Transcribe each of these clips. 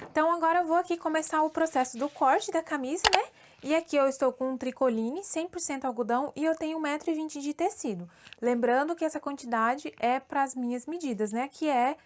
Então, agora eu vou aqui começar o processo do corte da camisa, né? E aqui eu estou com um tricoline 100% algodão e eu tenho 1,20 m de tecido. Lembrando que essa quantidade é para as minhas medidas, né? Que é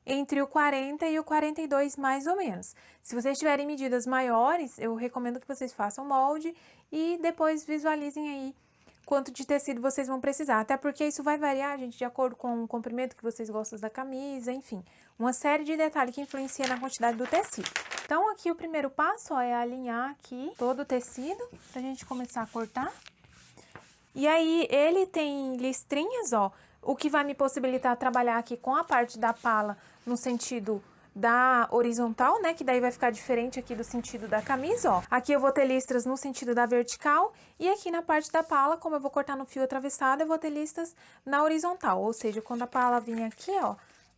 entre o 40 e o 42 mais ou menos. Se vocês tiverem medidas maiores, eu recomendo que vocês façam molde e depois visualizem aí quanto de tecido vocês vão precisar. Até porque isso vai variar, gente, de acordo com o comprimento que vocês gostam da camisa, enfim. Uma série de detalhes que influencia na quantidade do tecido. Então, aqui o primeiro passo, ó, é alinhar aqui todo o tecido pra gente começar a cortar. E aí, ele tem listrinhas, ó, o que vai me possibilitar trabalhar aqui com a parte da pala no sentido da horizontal, né, que daí vai ficar diferente aqui do sentido da camisa, ó. Aqui eu vou ter listras no sentido da vertical e aqui na parte da pala, como eu vou cortar no fio atravessado, eu vou ter listras na horizontal, ou seja, quando a pala vir aqui, ó,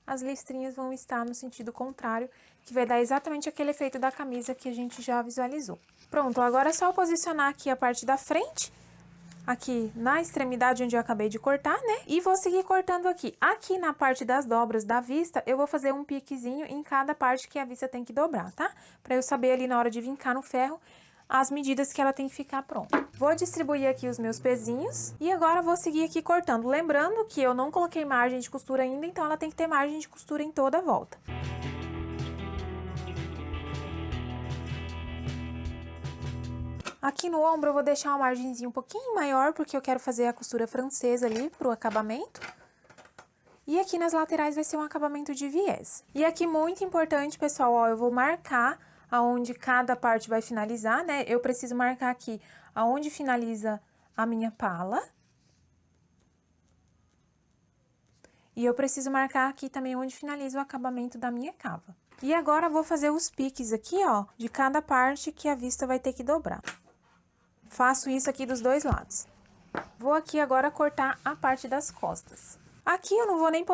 as listrinhas vão estar no sentido contrário, que vai dar exatamente aquele efeito da camisa que a gente já visualizou. Pronto, agora é só eu posicionar aqui a parte da frente, aqui na extremidade onde eu acabei de cortar, né? E vou seguir cortando aqui. Aqui na parte das dobras da vista, eu vou fazer um piquezinho em cada parte que a vista tem que dobrar, tá? Pra eu saber ali na hora de vincar no ferro as medidas que ela tem que ficar pronta. Vou distribuir aqui os meus pezinhos e agora vou seguir aqui cortando. Lembrando que eu não coloquei margem de costura ainda, então ela tem que ter margem de costura em toda a volta. Aqui no ombro eu vou deixar uma margenzinha um pouquinho maior, porque eu quero fazer a costura francesa ali pro acabamento. E aqui nas laterais vai ser um acabamento de viés. E aqui muito importante, pessoal, ó, eu vou marcar aonde cada parte vai finalizar, né? Eu preciso marcar aqui aonde finaliza a minha pala. E eu preciso marcar aqui também onde finaliza o acabamento da minha cava. E agora eu vou fazer os piques aqui, ó, de cada parte que a vista vai ter que dobrar. Faço isso aqui dos dois lados. Vou aqui agora cortar a parte das costas. Aqui eu não vou nem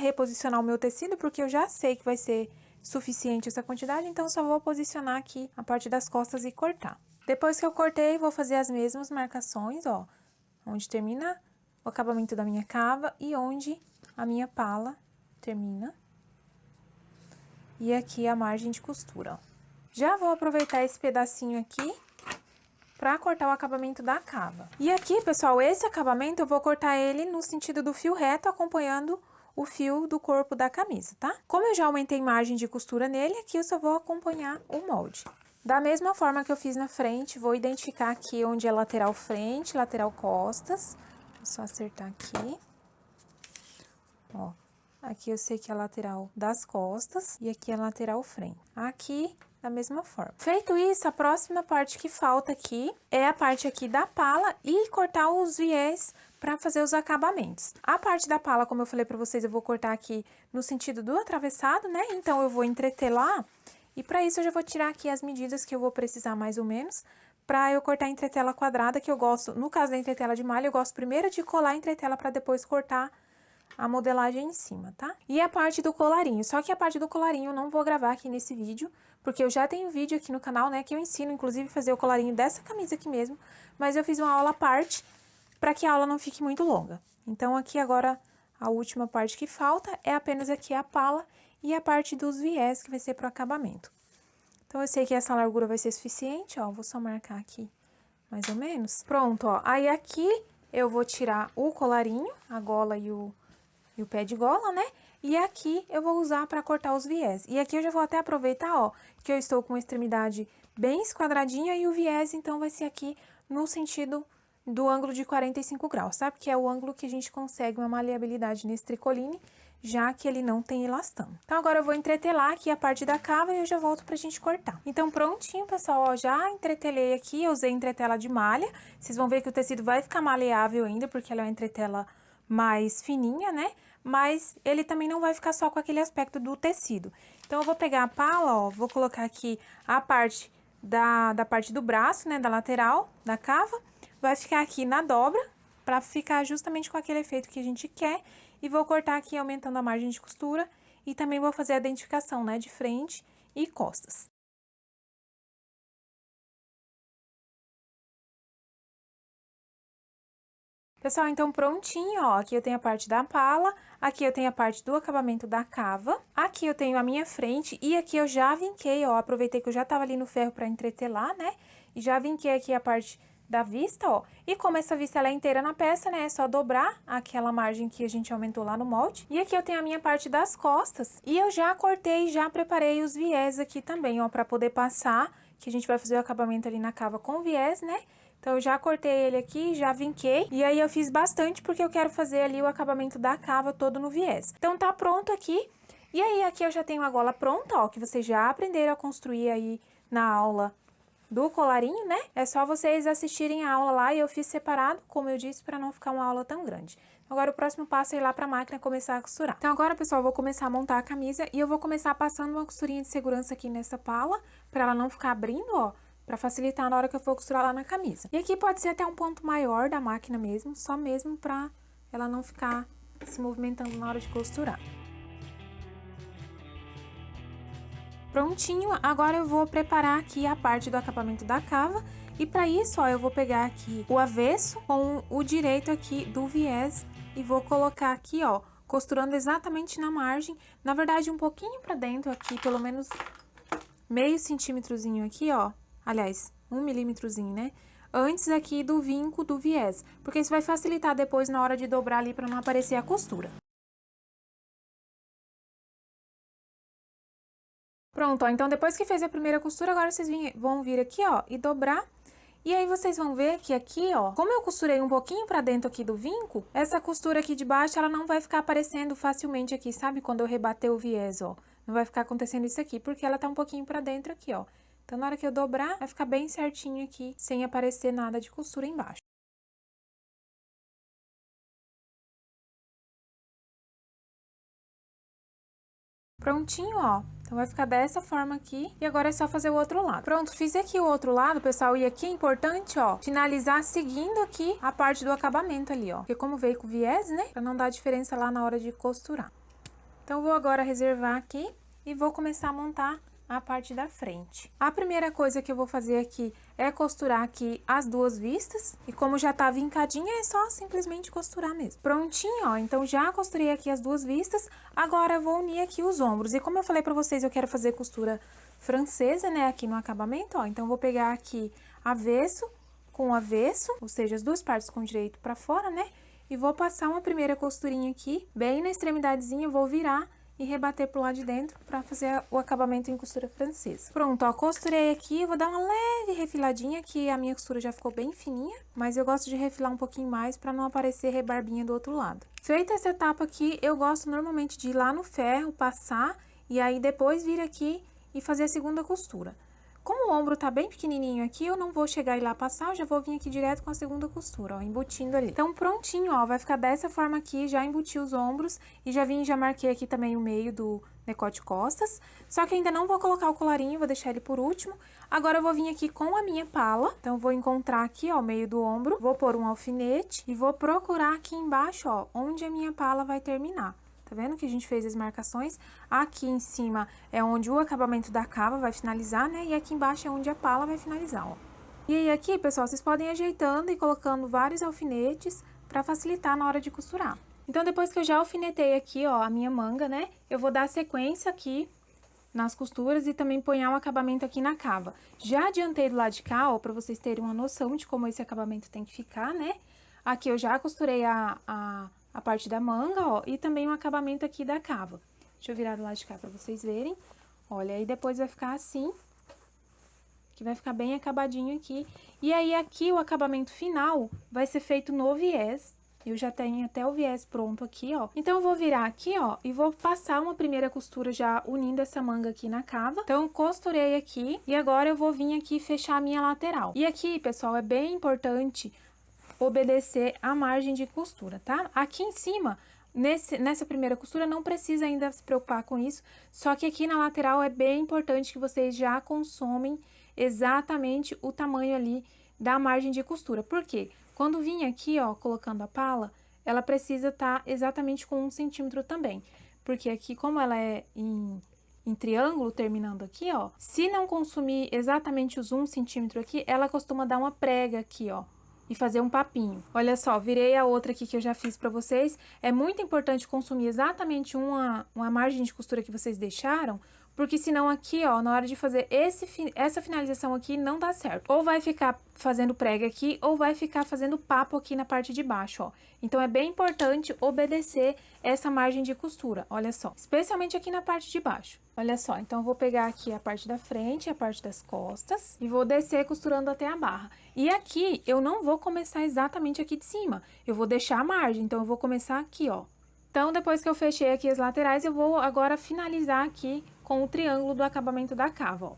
reposicionar o meu tecido, porque eu já sei que vai ser suficiente essa quantidade, então só vou posicionar aqui a parte das costas e cortar. Depois que eu cortei, vou fazer as mesmas marcações, ó, onde termina o acabamento da minha cava e onde a minha pala termina. E aqui a margem de costura, ó. Já vou aproveitar esse pedacinho aqui pra cortar o acabamento da cava. E aqui, pessoal, esse acabamento eu vou cortar ele no sentido do fio reto, acompanhando o fio do corpo da camisa, tá? Como eu já aumentei margem de costura nele, aqui eu só vou acompanhar o molde. Da mesma forma que eu fiz na frente, vou identificar aqui onde é lateral frente, lateral costas. Vou só acertar aqui. Ó, aqui eu sei que é a lateral das costas e aqui é a lateral frente. Aqui da mesma forma. Feito isso, a próxima parte que falta aqui é a parte aqui da pala e cortar os viés para fazer os acabamentos. A parte da pala, como eu falei para vocês, eu vou cortar aqui no sentido do atravessado, né? Então, eu vou entretelar e para isso eu já vou tirar aqui as medidas que eu vou precisar mais ou menos para eu cortar a entretela quadrada, que eu gosto, no caso da entretela de malha, eu gosto primeiro de colar a entretela para depois cortar a modelagem em cima, tá? E a parte do colarinho, só que a parte do colarinho eu não vou gravar aqui nesse vídeo, porque eu já tenho vídeo aqui no canal, né, que eu ensino, inclusive, fazer o colarinho dessa camisa aqui mesmo, mas eu fiz uma aula à parte, para que a aula não fique muito longa. Então, aqui agora, a última parte que falta é apenas aqui a pala e a parte dos viés, que vai ser pro acabamento. Então, eu sei que essa largura vai ser suficiente, ó, vou só marcar aqui, mais ou menos. Pronto, ó, aí aqui eu vou tirar o colarinho, a gola e o pé de gola, né? E aqui eu vou usar para cortar os viés. E aqui eu já vou até aproveitar, ó, que eu estou com a extremidade bem esquadradinha e o viés, então, vai ser aqui no sentido do ângulo de 45 graus, tá? Porque é o ângulo que a gente consegue uma maleabilidade nesse tricoline, já que ele não tem elastano. Então, agora eu vou entretelar aqui a parte da cava e eu já volto pra gente cortar. Então, prontinho, pessoal, ó, já entretelei aqui, eu usei entretela de malha. Vocês vão ver que o tecido vai ficar maleável ainda, porque ela é uma entretela mais fininha, né? Mas ele também não vai ficar só com aquele aspecto do tecido. Então, eu vou pegar a pala, ó, vou colocar aqui a parte da parte do braço, né, da lateral, da cava. Vai ficar aqui na dobra, pra ficar justamente com aquele efeito que a gente quer. E vou cortar aqui aumentando a margem de costura. E também vou fazer a identificação, né, de frente e costas. Pessoal, então prontinho, ó, aqui eu tenho a parte da pala, Aqui eu tenho a parte do acabamento da cava. Aqui eu tenho a minha frente e aqui eu já vinquei, ó. Aproveitei que eu já tava ali no ferro pra entretelar, né? E já vinquei aqui a parte da vista, ó. E como essa vista ela é inteira na peça, né? É só dobrar aquela margem que a gente aumentou lá no molde. E aqui eu tenho a minha parte das costas. E eu já cortei, já preparei os viés aqui também, ó. Pra poder passar, que a gente vai fazer o acabamento ali na cava com viés, né? Então, eu já cortei ele aqui, já vinquei. E aí, eu fiz bastante porque eu quero fazer ali o acabamento da cava todo no viés. Então, tá pronto aqui. E aí, aqui eu já tenho a gola pronta, ó, que vocês já aprenderam a construir aí na aula do colarinho, né? É só vocês assistirem a aula lá e eu fiz separado, como eu disse, para não ficar uma aula tão grande. Agora, o próximo passo é ir lá pra máquina começar a costurar. Então, agora, pessoal, eu vou começar a montar a camisa e eu vou começar passando uma costurinha de segurança aqui nessa pala, para ela não ficar abrindo, ó, para facilitar na hora que eu for costurar lá na camisa. E aqui pode ser até um ponto maior da máquina mesmo, só mesmo para ela não ficar se movimentando na hora de costurar. Prontinho, agora eu vou preparar aqui a parte do acabamento da cava. E para isso, ó, eu vou pegar aqui o avesso com o direito aqui do viés e vou colocar aqui, ó, costurando exatamente na margem. Na verdade, um pouquinho para dentro aqui, pelo menos meio centímetrozinho aqui, ó. Aliás, 1 milímetrozinho, né? Antes aqui do vinco do viés, porque isso vai facilitar depois na hora de dobrar ali para não aparecer a costura. Pronto, ó, então depois que fez a primeira costura, agora vocês vão vir aqui, ó, e dobrar. E aí vocês vão ver que aqui, ó, como eu costurei um pouquinho pra dentro aqui do vinco, essa costura aqui de baixo, ela não vai ficar aparecendo facilmente aqui, sabe? Quando eu rebater o viés, ó. Não vai ficar acontecendo isso aqui, porque ela tá um pouquinho pra dentro aqui, ó. Então, na hora que eu dobrar, vai ficar bem certinho aqui, sem aparecer nada de costura embaixo. Prontinho, ó. Então, vai ficar dessa forma aqui. E agora é só fazer o outro lado. Pronto, fiz aqui o outro lado, pessoal. E aqui é importante, ó, finalizar seguindo aqui a parte do acabamento ali, ó. Porque como veio com viés, né? Pra não dar diferença lá na hora de costurar. Então, vou agora reservar aqui e vou começar a montar a parte da frente. A primeira coisa que eu vou fazer aqui é costurar aqui as duas vistas. E como já tá vincadinha, é só simplesmente costurar mesmo. Prontinho, ó. Então, já costurei aqui as duas vistas. Agora, eu vou unir aqui os ombros. E como eu falei pra vocês, eu quero fazer costura francesa, né? Aqui no acabamento, ó. Então, eu vou pegar aqui avesso com avesso, ou seja, as duas partes com direito pra fora, né? E vou passar uma primeira costurinha aqui, bem na extremidadezinha, eu vou virar e rebater pro lado de dentro pra fazer o acabamento em costura francesa. Pronto, ó, costurei aqui, vou dar uma leve refiladinha, que a minha costura já ficou bem fininha, mas eu gosto de refilar um pouquinho mais pra não aparecer rebarbinha do outro lado. Feita essa etapa aqui, eu gosto normalmente de ir lá no ferro, passar, e aí depois vir aqui e fazer a segunda costura. Como o ombro tá bem pequenininho aqui, eu não vou chegar e lá passar, eu já vou vir aqui direto com a segunda costura, ó, embutindo ali. Então, prontinho, ó, vai ficar dessa forma aqui, já embuti os ombros e já marquei aqui também o meio do decote costas. Só que ainda não vou colocar o colarinho, vou deixar ele por último. Agora, eu vou vir aqui com a minha pala, então, vou encontrar aqui, ó, o meio do ombro, vou pôr um alfinete e vou procurar aqui embaixo, ó, onde a minha pala vai terminar. Tá vendo que a gente fez as marcações? Aqui em cima é onde o acabamento da cava vai finalizar, né? E aqui embaixo é onde a pala vai finalizar, ó. E aí aqui, pessoal, vocês podem ir ajeitando e colocando vários alfinetes pra facilitar na hora de costurar. Então, depois que eu já alfinetei aqui, ó, a minha manga, né? Eu vou dar sequência aqui nas costuras e também ponhar um acabamento aqui na cava. Já adiantei do lado de cá, ó, pra vocês terem uma noção de como esse acabamento tem que ficar, né? Aqui eu já costurei a parte da manga, ó, e também o acabamento aqui da cava. Deixa eu virar do lado de cá pra vocês verem. Olha, aí depois vai ficar assim, que vai ficar bem acabadinho aqui. E aí, aqui, o acabamento final vai ser feito no viés. Eu já tenho até o viés pronto aqui, ó. Então, eu vou virar aqui, ó, e vou passar uma primeira costura já unindo essa manga aqui na cava. Então, costurei aqui e agora eu vou vir aqui fechar a minha lateral. E aqui, pessoal, é bem importante obedecer a margem de costura, tá? Aqui em cima, nessa primeira costura, não precisa ainda se preocupar com isso, só que aqui na lateral é bem importante que vocês já consomem exatamente o tamanho ali da margem de costura. Por quê? Quando vir aqui, ó, colocando a pala, ela precisa estar exatamente com 1 centímetro também, porque aqui, como ela é em triângulo, terminando aqui, ó, se não consumir exatamente os 1 centímetro aqui, ela costuma dar uma prega aqui, ó. e fazer um papinho. Olha só, virei a outra aqui que eu já fiz pra vocês. É muito importante consumir exatamente uma margem de costura que vocês deixaram, porque senão aqui, ó, na hora de fazer essa finalização aqui, não dá certo. Ou vai ficar fazendo prega aqui, ou vai ficar fazendo papo aqui na parte de baixo, ó. Então, é bem importante obedecer essa margem de costura, olha só. Especialmente aqui na parte de baixo. Olha só, então, eu vou pegar aqui a parte da frente e a parte das costas e vou descer costurando até a barra. E aqui, eu não vou começar exatamente aqui de cima, eu vou deixar a margem, então, eu vou começar aqui, ó. Então, depois que eu fechei aqui as laterais, eu vou agora finalizar aqui com o triângulo do acabamento da cava, ó.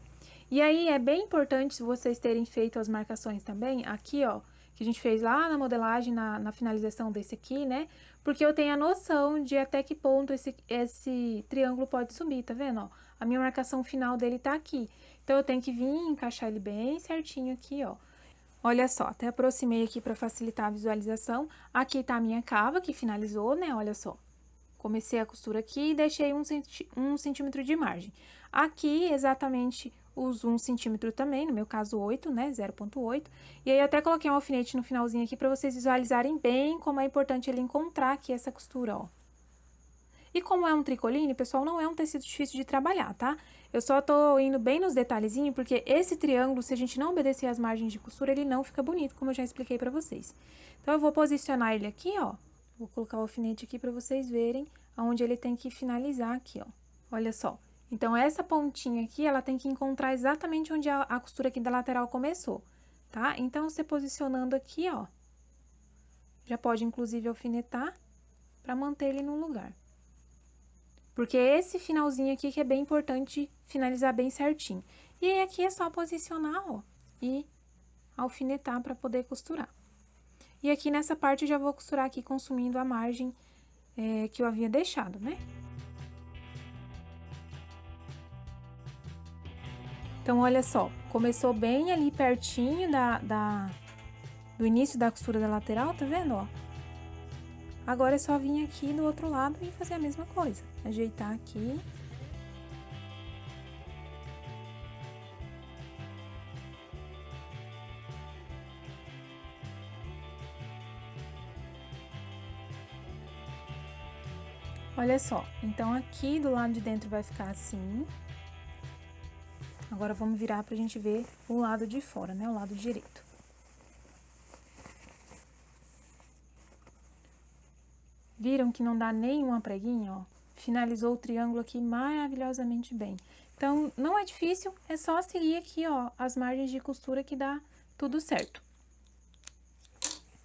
E aí, é bem importante vocês terem feito as marcações também, aqui, ó, que a gente fez lá na modelagem, na finalização desse aqui, né? Porque eu tenho a noção de até que ponto esse triângulo pode subir, tá vendo, ó? A minha marcação final dele tá aqui. Então, eu tenho que vir e encaixar ele bem certinho aqui, ó. Olha só, até aproximei aqui para facilitar a visualização. Aqui tá a minha cava que finalizou, né? Olha só. Comecei a costura aqui e deixei 1 centímetro de margem. Aqui, exatamente os 1 centímetro também, no meu caso 8, né, 0,8. E aí, até coloquei um alfinete no finalzinho aqui pra vocês visualizarem bem como é importante ele encontrar aqui essa costura, ó. E como é um tricoline, pessoal, não é um tecido difícil de trabalhar, tá? Eu só tô indo bem nos detalhezinhos, porque esse triângulo, se a gente não obedecer as margens de costura, ele não fica bonito, como eu já expliquei pra vocês. Então, eu vou posicionar ele aqui, ó. Vou colocar o alfinete aqui pra vocês verem aonde ele tem que finalizar aqui, ó. Olha só. Então, essa pontinha aqui, ela tem que encontrar exatamente onde a costura aqui da lateral começou, tá? Então, você posicionando aqui, ó, já pode, inclusive, alfinetar pra manter ele no lugar. Porque esse finalzinho aqui que é bem importante finalizar bem certinho. E aí, aqui é só posicionar, ó, e alfinetar pra poder costurar. E aqui nessa parte eu já vou costurar aqui consumindo a margem que eu havia deixado, né? Então, olha só, começou bem ali pertinho do início da costura da lateral, tá vendo, ó? Agora é só vir aqui do outro lado e fazer a mesma coisa. Ajeitar aqui. Olha só, então aqui do lado de dentro vai ficar assim. Agora, vamos virar pra gente ver o lado de fora, né? O lado direito. Viram que não dá nenhuma preguinha, ó? Finalizou o triângulo aqui maravilhosamente bem. Então, não é difícil, é só seguir aqui, ó, as margens de costura que dá tudo certo.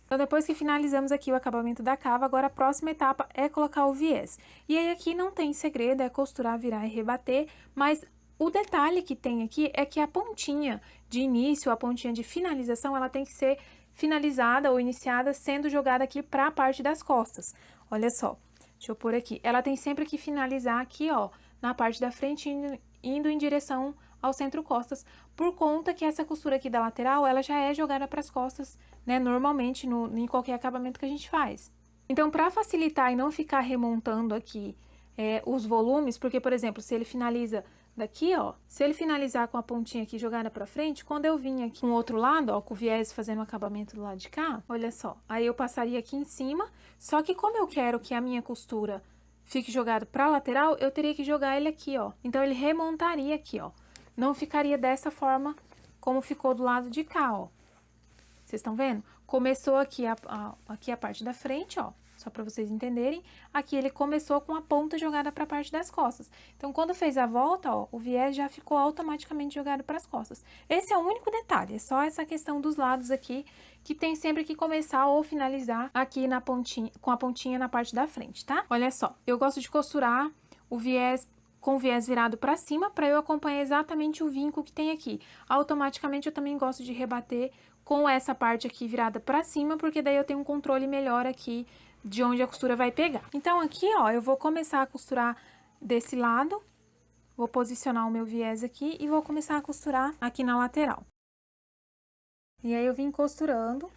Então, depois que finalizamos aqui o acabamento da cava, agora a próxima etapa é colocar o viés. E aí, aqui não tem segredo, é costurar, virar e rebater, mas o detalhe que tem aqui é que a pontinha de início, a pontinha de finalização, ela tem que ser finalizada ou iniciada sendo jogada aqui para a parte das costas. Olha só, deixa eu pôr aqui. Ela tem sempre que finalizar aqui, ó, na parte da frente, indo em direção ao centro-costas, por conta que essa costura aqui da lateral, ela já é jogada para as costas, né, normalmente em qualquer acabamento que a gente faz. Então, para facilitar e não ficar remontando aqui os volumes, porque, por exemplo, se ele finaliza daqui, ó, se ele finalizar com a pontinha aqui jogada pra frente, quando eu vim aqui com o outro lado, ó, com o viés fazendo o acabamento do lado de cá, olha só, aí eu passaria aqui em cima, só que como eu quero que a minha costura fique jogado pra lateral, eu teria que jogar ele aqui, ó. Então, ele remontaria aqui, ó. Não ficaria dessa forma como ficou do lado de cá, ó. Vocês estão vendo? Começou aqui aqui a parte da frente, ó. Só pra vocês entenderem, aqui ele começou com a ponta jogada pra parte das costas. Então, quando fez a volta, ó, o viés já ficou automaticamente jogado pras costas. Esse é o único detalhe, é só essa questão dos lados aqui, que tem sempre que começar ou finalizar aqui na pontinha, com a pontinha na parte da frente, tá? Olha só, eu gosto de costurar o viés com o viés virado pra cima, pra eu acompanhar exatamente o vinco que tem aqui. Automaticamente, eu também gosto de rebater com essa parte aqui virada pra cima, porque daí eu tenho um controle melhor aqui de onde a costura vai pegar. Então, aqui, ó, eu vou começar a costurar desse lado, vou posicionar o meu viés aqui e vou começar a costurar aqui na lateral. E aí, eu vim costurando.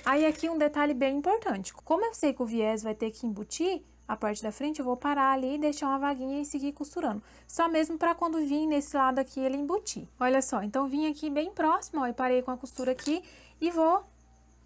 Aí, aqui um detalhe bem importante. Como eu sei que o viés vai ter que embutir a parte da frente, eu vou parar ali e deixar uma vaguinha e seguir costurando. Só mesmo pra quando vir nesse lado aqui, ele embutir. Olha só, então, vim aqui bem próximo, ó, e parei com a costura aqui e vou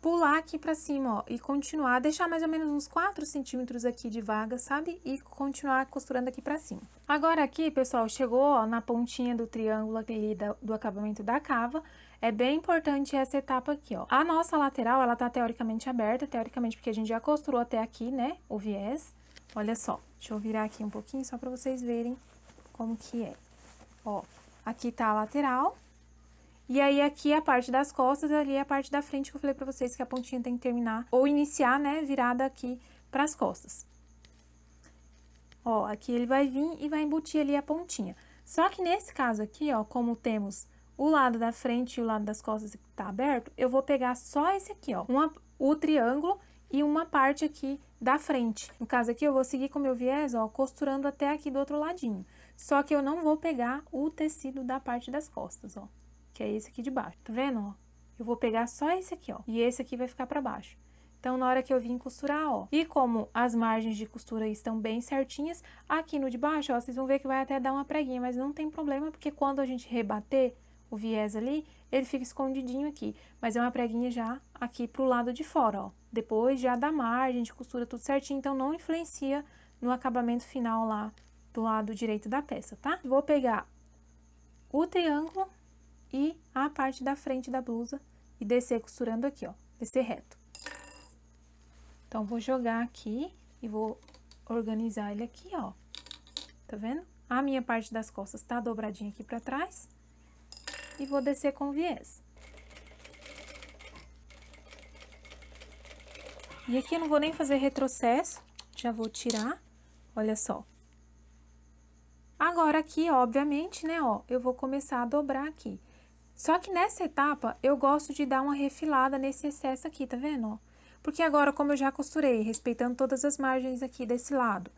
pular aqui pra cima, ó, e continuar, deixar mais ou menos uns 4 centímetros aqui de vaga, sabe? E continuar costurando aqui pra cima. Agora aqui, pessoal, chegou, ó, na pontinha do triângulo ali do acabamento da cava. É bem importante essa etapa aqui, ó. A nossa lateral, ela tá teoricamente aberta, teoricamente porque a gente já costurou até aqui, né, o viés. Olha só, deixa eu virar aqui um pouquinho só pra vocês verem como que é. Ó, aqui tá a lateral. E aí, aqui a parte das costas, ali a parte da frente que eu falei pra vocês que a pontinha tem que terminar, ou iniciar, né, virada aqui pras costas. Ó, aqui ele vai vir e vai embutir ali a pontinha. Só que nesse caso aqui, ó, como temos o lado da frente e o lado das costas que tá aberto, eu vou pegar só esse aqui, ó, o triângulo e uma parte aqui da frente. No caso aqui, eu vou seguir com o meu viés, ó, costurando até aqui do outro ladinho. Só que eu não vou pegar o tecido da parte das costas, ó. Que é esse aqui de baixo, tá vendo, ó? Eu vou pegar só esse aqui, ó, e esse aqui vai ficar pra baixo. Então, na hora que eu vim costurar, ó, e como as margens de costura estão bem certinhas, aqui no de baixo, ó, vocês vão ver que vai até dar uma preguinha, mas não tem problema, porque quando a gente rebater o viés ali, ele fica escondidinho aqui, mas é uma preguinha já aqui pro lado de fora, ó. Depois já da margem de costura tudo certinho, então não influencia no acabamento final lá do lado direito da peça, tá? Vou pegar o triângulo e a parte da frente da blusa e descer costurando aqui, ó, descer reto. Então, vou jogar aqui e vou organizar ele aqui, ó, tá vendo? A minha parte das costas tá dobradinha aqui pra trás e vou descer com o viés. E aqui eu não vou nem fazer retrocesso, já vou tirar, olha só. Agora aqui, obviamente, né, ó, eu vou começar a dobrar aqui. Só que nessa etapa, eu gosto de dar uma refilada nesse excesso aqui, tá vendo, ó? Porque agora, como eu já costurei, respeitando todas as margens aqui desse lado,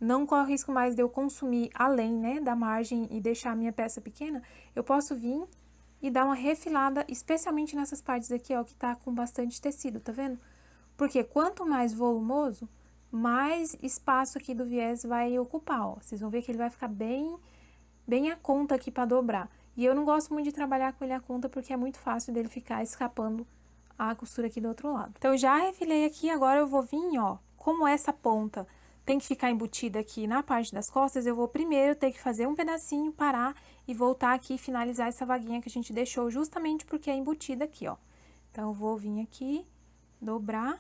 não corre risco mais de eu consumir além, né, da margem e deixar a minha peça pequena, eu posso vir e dar uma refilada, especialmente nessas partes aqui, ó, que tá com bastante tecido, tá vendo? Porque quanto mais volumoso, mais espaço aqui do viés vai ocupar, ó. Vocês vão ver que ele vai ficar bem a conta aqui pra dobrar. E eu não gosto muito de trabalhar com ele a conta, porque é muito fácil dele ficar escapando a costura aqui do outro lado. Então, eu já refilei aqui, agora eu vou vir, ó, como essa ponta tem que ficar embutida aqui na parte das costas, eu vou primeiro ter que fazer um pedacinho, parar e voltar aqui e finalizar essa vaguinha que a gente deixou justamente porque é embutida aqui, ó. Então, eu vou vir aqui, dobrar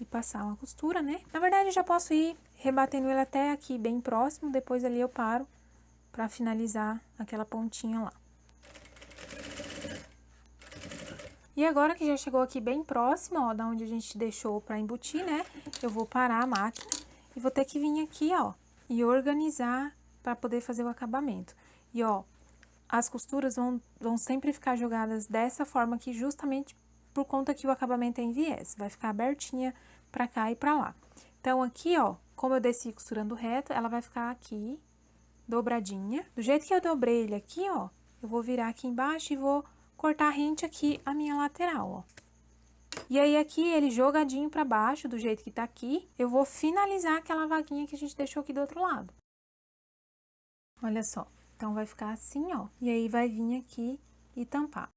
e passar uma costura, né? Na verdade, eu já posso ir rebatendo ele até aqui bem próximo, depois ali eu paro pra finalizar aquela pontinha lá. E agora que já chegou aqui bem próximo, ó, da onde a gente deixou pra embutir, né? Eu vou parar a máquina e vou ter que vir aqui, ó, e organizar pra poder fazer o acabamento. E, ó, as costuras vão sempre ficar jogadas dessa forma aqui, justamente por conta que o acabamento é em viés. Vai ficar abertinha pra cá e pra lá. Então, aqui, ó, como eu desci costurando reto, ela vai ficar aqui, dobradinha. Do jeito que eu dobrei ele aqui, ó, eu vou virar aqui embaixo e vou cortar rente aqui a minha lateral, ó. E aí, aqui, ele jogadinho pra baixo, do jeito que tá aqui, eu vou finalizar aquela vaguinha que a gente deixou aqui do outro lado. Olha só. Então, vai ficar assim, ó. E aí, vai vir aqui e tampar.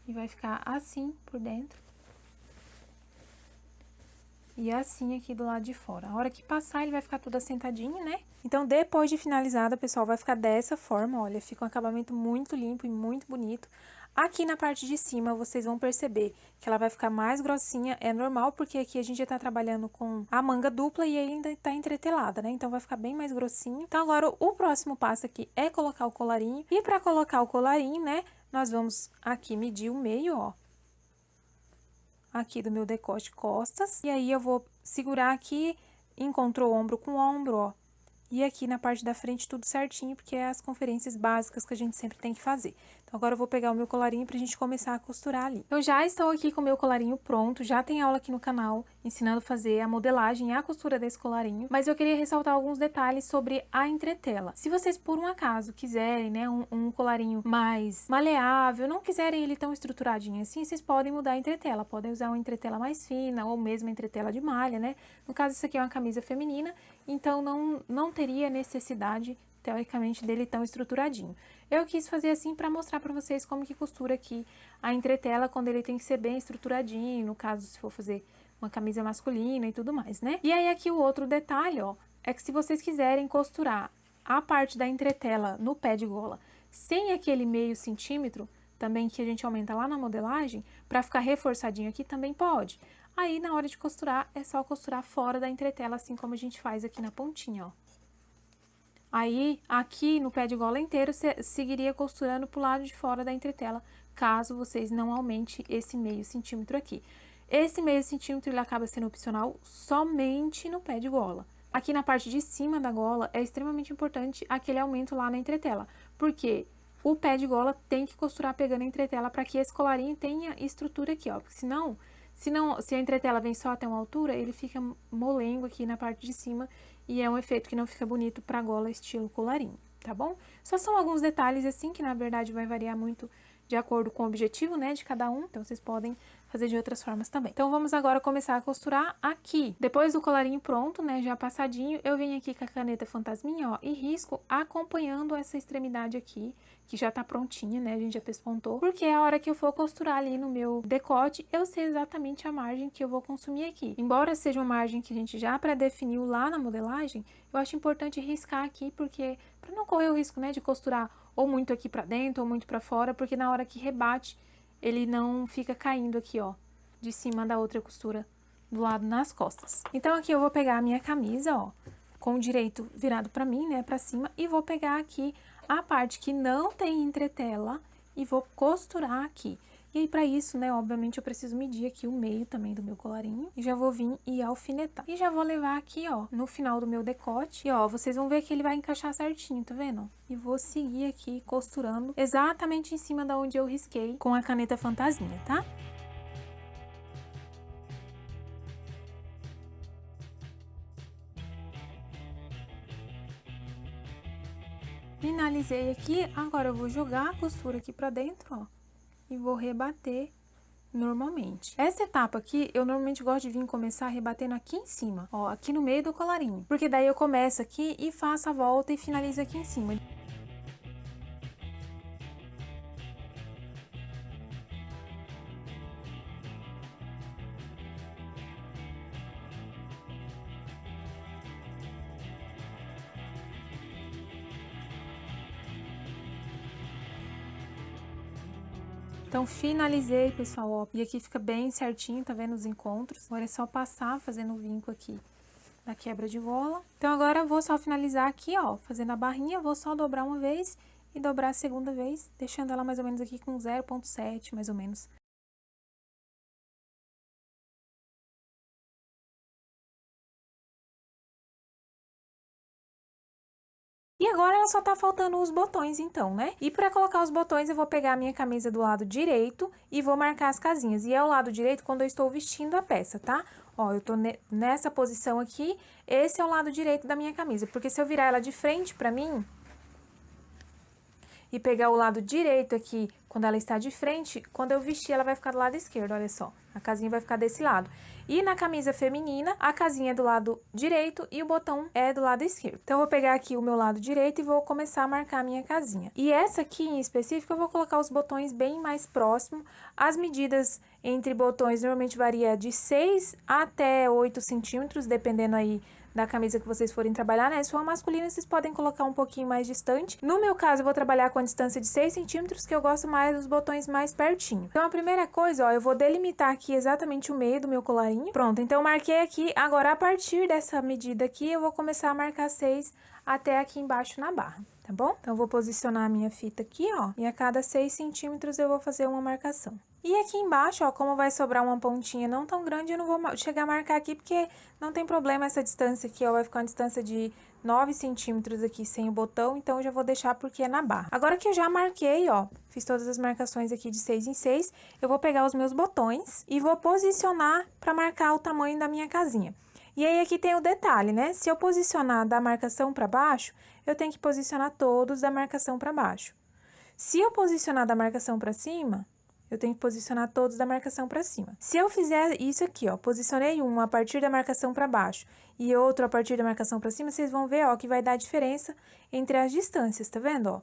E vai ficar assim por dentro. E assim aqui do lado de fora. A hora que passar, ele vai ficar tudo assentadinho, né? Então, depois de finalizada, pessoal, vai ficar dessa forma, olha. Fica um acabamento muito limpo e muito bonito. Aqui na parte de cima, vocês vão perceber que ela vai ficar mais grossinha. É normal, porque aqui a gente já tá trabalhando com a manga dupla e ainda tá entretelada, né? Então, vai ficar bem mais grossinho. Então, agora, o próximo passo aqui é colocar o colarinho. E pra colocar o colarinho, né, nós vamos aqui medir o meio, ó, aqui do meu decote costas. E aí, eu vou segurar aqui, encontrou ombro com ombro, ó. E aqui na parte da frente tudo certinho, porque é as conferências básicas que a gente sempre tem que fazer. Então, agora eu vou pegar o meu colarinho pra gente começar a costurar ali. Eu já estou aqui com o meu colarinho pronto, já tem aula aqui no canal ensinando a fazer a modelagem e a costura desse colarinho. Mas eu queria ressaltar alguns detalhes sobre a entretela. Se vocês, por um acaso, quiserem, né, um colarinho mais maleável, não quiserem ele tão estruturadinho assim, vocês podem mudar a entretela. Podem usar uma entretela mais fina ou mesmo a entretela de malha, né? No caso, isso aqui é uma camisa feminina, então não tem teria necessidade, teoricamente, dele tão estruturadinho. Eu quis fazer assim para mostrar para vocês como que costura aqui a entretela quando ele tem que ser bem estruturadinho, no caso se for fazer uma camisa masculina e tudo mais, né? E aí aqui o outro detalhe, ó, é que se vocês quiserem costurar a parte da entretela no pé de gola sem aquele meio centímetro, também que a gente aumenta lá na modelagem, para ficar reforçadinho aqui também pode. Aí na hora de costurar, é só costurar fora da entretela, assim como a gente faz aqui na pontinha, ó. Aí, aqui no pé de gola inteiro, você seguiria costurando pro lado de fora da entretela, caso vocês não aumente esse meio centímetro aqui. Esse meio centímetro, ele acaba sendo opcional somente no pé de gola. Aqui na parte de cima da gola, é extremamente importante aquele aumento lá na entretela, porque o pé de gola tem que costurar pegando a entretela para que esse colarinho tenha estrutura aqui, ó, porque senão, se a entretela vem só até uma altura, ele fica molengo aqui na parte de cima e é um efeito que não fica bonito pra gola estilo colarinho, tá bom? Só são alguns detalhes assim que na verdade vai variar muito de acordo com o objetivo, né, de cada um, então vocês podem fazer de outras formas também. Então vamos agora começar a costurar aqui. Depois do colarinho pronto, né, já passadinho, eu venho aqui com a caneta fantasminha, ó, e risco acompanhando essa extremidade aqui, que já tá prontinha, né, a gente já pespontou, porque a hora que eu for costurar ali no meu decote, eu sei exatamente a margem que eu vou consumir aqui. Embora seja uma margem que a gente já pré-definiu lá na modelagem, eu acho importante riscar aqui, porque para não correr o risco, né, de costurar ou muito aqui pra dentro ou muito pra fora, porque na hora que rebate, ele não fica caindo aqui, ó, de cima da outra costura do lado nas costas. Então, aqui eu vou pegar a minha camisa, ó, com o direito virado pra mim, né, pra cima, e vou pegar aqui a parte que não tem entretela e vou costurar aqui. E aí, pra isso, né, obviamente eu preciso medir aqui o meio também do meu colarinho. E já vou vir e alfinetar. E já vou levar aqui, ó, no final do meu decote. E, ó, vocês vão ver que ele vai encaixar certinho, tá vendo? E vou seguir aqui costurando exatamente em cima da onde eu risquei com a caneta fantasminha, tá? Finalizei aqui, agora eu vou jogar a costura aqui pra dentro, ó. E vou rebater normalmente. Essa etapa aqui, eu normalmente gosto de vir começar rebatendo aqui em cima, ó, aqui no meio do colarinho. Porque daí eu começo aqui e faço a volta e finalizo aqui em cima. Então, finalizei, pessoal, ó, e aqui fica bem certinho, tá vendo os encontros? Agora é só passar fazendo o vinco aqui da quebra de gola. Então, agora eu vou só finalizar aqui, ó, fazendo a barrinha, vou só dobrar uma vez e dobrar a segunda vez, deixando ela mais ou menos aqui com 0,7, mais ou menos. E agora ela só tá faltando os botões, então, né? E pra colocar os botões, eu vou pegar a minha camisa do lado direito e vou marcar as casinhas. E é o lado direito quando eu estou vestindo a peça, tá? Ó, eu tô nessa posição aqui, esse é o lado direito da minha camisa. Porque se eu virar ela de frente pra mim e pegar o lado direito aqui, quando ela está de frente, quando eu vestir, ela vai ficar do lado esquerdo, olha só. A casinha vai ficar desse lado. E na camisa feminina, a casinha é do lado direito e o botão é do lado esquerdo. Então, eu vou pegar aqui o meu lado direito e vou começar a marcar a minha casinha. E essa aqui, em específico, eu vou colocar os botões bem mais próximo. As medidas entre botões normalmente varia de 6 até 8 centímetros, dependendo aí da camisa que vocês forem trabalhar, né? Se for masculina, vocês podem colocar um pouquinho mais distante. No meu caso, eu vou trabalhar com a distância de 6 centímetros, que eu gosto mais dos botões mais pertinho. Então, a primeira coisa, ó, eu vou delimitar aqui exatamente o meio do meu colarinho. Pronto, então eu marquei aqui. Agora, a partir dessa medida aqui, eu vou começar a marcar 6 até aqui embaixo na barra, tá bom? Então, eu vou posicionar a minha fita aqui, ó, e a cada 6 centímetros eu vou fazer uma marcação. E aqui embaixo, ó, como vai sobrar uma pontinha não tão grande, eu não vou chegar a marcar aqui, porque não tem problema essa distância aqui, ó, vai ficar uma distância de 9 centímetros aqui sem o botão, então eu já vou deixar porque é na barra. Agora que eu já marquei, ó, fiz todas as marcações aqui de 6 em 6, eu vou pegar os meus botões e vou posicionar para marcar o tamanho da minha casinha. E aí, aqui tem o detalhe, né? Se eu posicionar da marcação para baixo, eu tenho que posicionar todos da marcação para baixo. Se eu posicionar da marcação para cima, eu tenho que posicionar todos da marcação pra cima. Se eu fizer isso aqui, ó, posicionei um a partir da marcação pra baixo e outro a partir da marcação pra cima, vocês vão ver, ó, que vai dar diferença entre as distâncias, tá vendo, ó?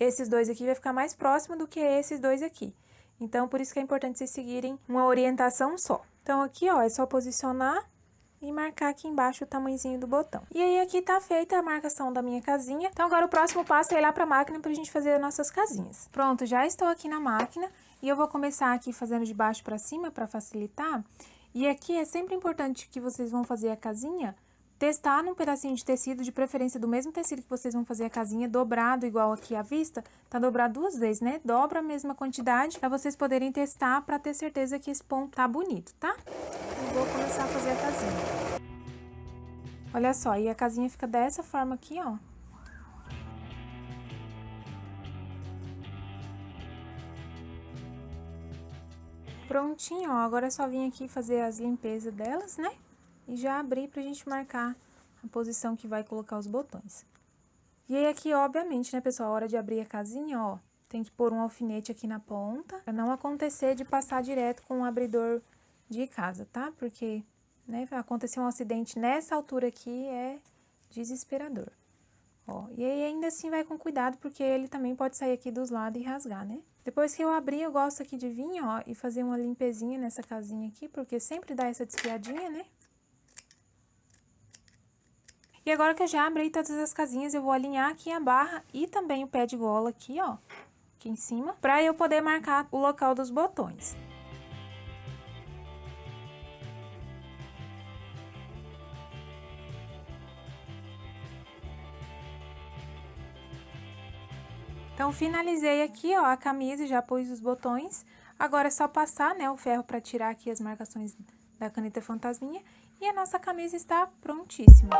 Esses dois aqui vai ficar mais próximo do que esses dois aqui. Então, por isso que é importante vocês seguirem uma orientação só. Então, aqui, ó, é só posicionar e marcar aqui embaixo o tamanhozinho do botão. E aí, aqui tá feita a marcação da minha casinha. Então, agora o próximo passo é ir lá pra máquina pra gente fazer as nossas casinhas. Pronto, já estou aqui na máquina e eu vou começar aqui fazendo de baixo pra cima pra facilitar. E aqui é sempre importante que vocês vão fazer a casinha, testar num pedacinho de tecido, de preferência do mesmo tecido que vocês vão fazer a casinha, dobrado igual aqui à vista, tá dobrado 2 vezes, né? Dobra a mesma quantidade pra vocês poderem testar, pra ter certeza que esse ponto tá bonito, tá? Eu vou começar a fazer a casinha. Olha só, e a casinha fica dessa forma aqui, ó. Prontinho, ó, agora é só vir aqui fazer as limpezas delas, né? E já abrir pra gente marcar a posição que vai colocar os botões. E aí aqui, obviamente, né, pessoal, a hora de abrir a casinha, ó, tem que pôr um alfinete aqui na ponta, pra não acontecer de passar direto com o abridor de casa, tá? Porque, né, acontecer um acidente nessa altura aqui é desesperador. Ó, e aí ainda assim vai com cuidado, porque ele também pode sair aqui dos lados e rasgar, né? Depois que eu abrir, eu gosto aqui de vir, ó, e fazer uma limpezinha nessa casinha aqui, porque sempre dá essa desfiadinha, né? E agora que eu já abri todas as casinhas, eu vou alinhar aqui a barra e também o pé de gola aqui, ó, aqui em cima, pra eu poder marcar o local dos botões. Então, finalizei aqui, ó, a camisa e já pus os botões. Agora é só passar, né, o ferro pra tirar aqui as marcações da caneta fantasminha. E a nossa camisa está prontíssima.